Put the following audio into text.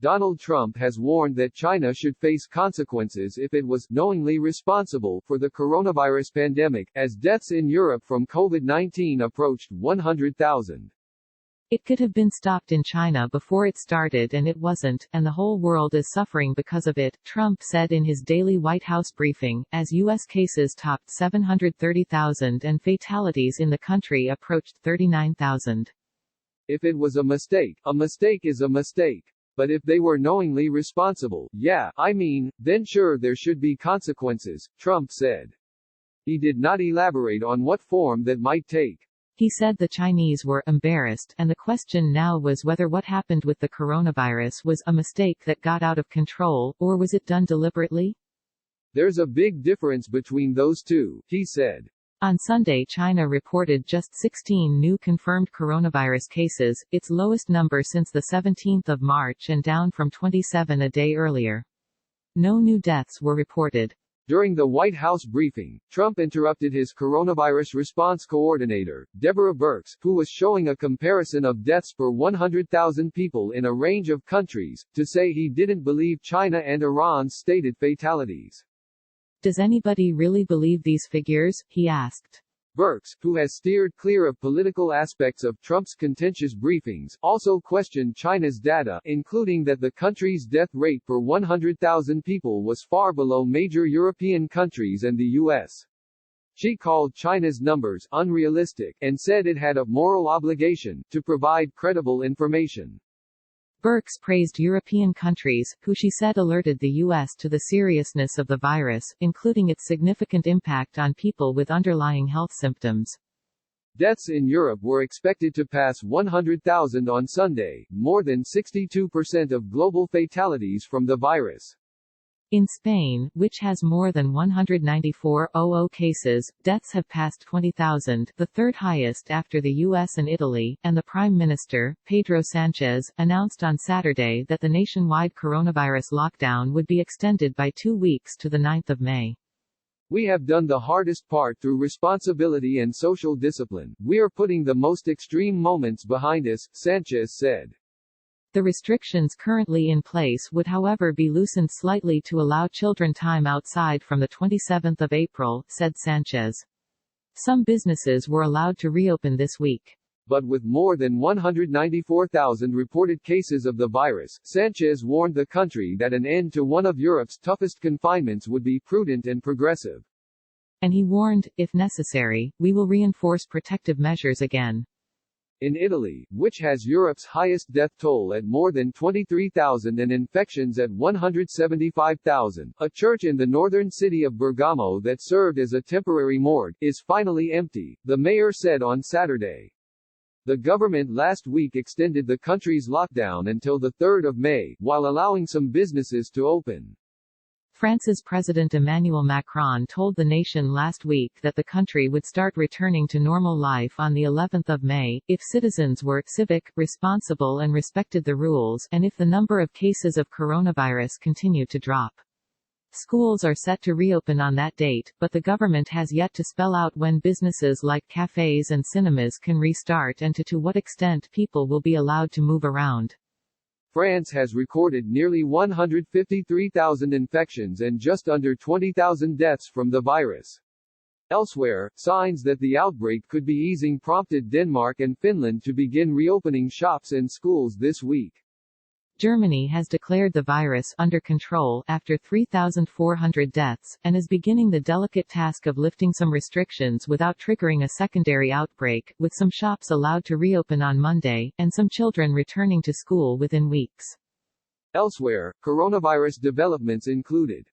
Donald Trump has warned that China should face consequences if it was knowingly responsible for the coronavirus pandemic, as deaths in Europe from COVID-19 approached 100,000. It could have been stopped in China before it started and it wasn't, and the whole world is suffering because of it, Trump said in his daily White House briefing, as U.S. cases topped 730,000 and fatalities in the country approached 39,000. If it was a mistake is a mistake. But if they were knowingly responsible, then sure there should be consequences, Trump said. He did not elaborate on what form that might take. He said the Chinese were embarrassed, and the question now was whether what happened with the coronavirus was a mistake that got out of control, or was it done deliberately? There's a big difference between those two, he said. On Sunday, China reported just 16 new confirmed coronavirus cases, its lowest number since the 17th of March and down from 27 a day earlier. No new deaths were reported. During the White House briefing, Trump interrupted his coronavirus response coordinator, Deborah Birx, who was showing a comparison of deaths per 100,000 people in a range of countries, to say he didn't believe China and Iran's stated fatalities. Does anybody really believe these figures? He asked. Birx, who has steered clear of political aspects of Trump's contentious briefings, also questioned China's data, including that the country's death rate per 100,000 people was far below major European countries and the U.S. She called China's numbers unrealistic and said it had a moral obligation to provide credible information. Birx praised European countries, who she said alerted the U.S. to the seriousness of the virus, including its significant impact on people with underlying health symptoms. Deaths in Europe were expected to pass 100,000 on Sunday, more than 62% of global fatalities from the virus. In Spain, which has more than 194,000 cases, deaths have passed 20,000, the third highest after the U.S. and Italy, and the Prime Minister, Pedro Sánchez, announced on Saturday that the nationwide coronavirus lockdown would be extended by 2 weeks to the 9th of May. We have done the hardest part through responsibility and social discipline. We are putting the most extreme moments behind us, Sánchez said. The restrictions currently in place would however be loosened slightly to allow children time outside from the 27th of April, said Sánchez. Some businesses were allowed to reopen this week. But with more than 194,000 reported cases of the virus, Sánchez warned the country that an end to one of Europe's toughest confinements would be prudent and progressive. And he warned, if necessary, we will reinforce protective measures again. In Italy, which has Europe's highest death toll at more than 23,000 and infections at 175,000, a church in the northern city of Bergamo that served as a temporary morgue is finally empty, the mayor said on Saturday. The government last week extended the country's lockdown until the 3rd of May, while allowing some businesses to open. France's President Emmanuel Macron told the nation last week that the country would start returning to normal life on the 11th of May, if citizens were civic, responsible and respected the rules, and if the number of cases of coronavirus continued to drop. Schools are set to reopen on that date, but the government has yet to spell out when businesses like cafes and cinemas can restart and to what extent people will be allowed to move around. France has recorded nearly 153,000 infections and just under 20,000 deaths from the virus. Elsewhere, signs that the outbreak could be easing prompted Denmark and Finland to begin reopening shops and schools this week. Germany has declared the virus under control after 3,400 deaths, and is beginning the delicate task of lifting some restrictions without triggering a secondary outbreak, with some shops allowed to reopen on Monday, and some children returning to school within weeks. Elsewhere, coronavirus developments included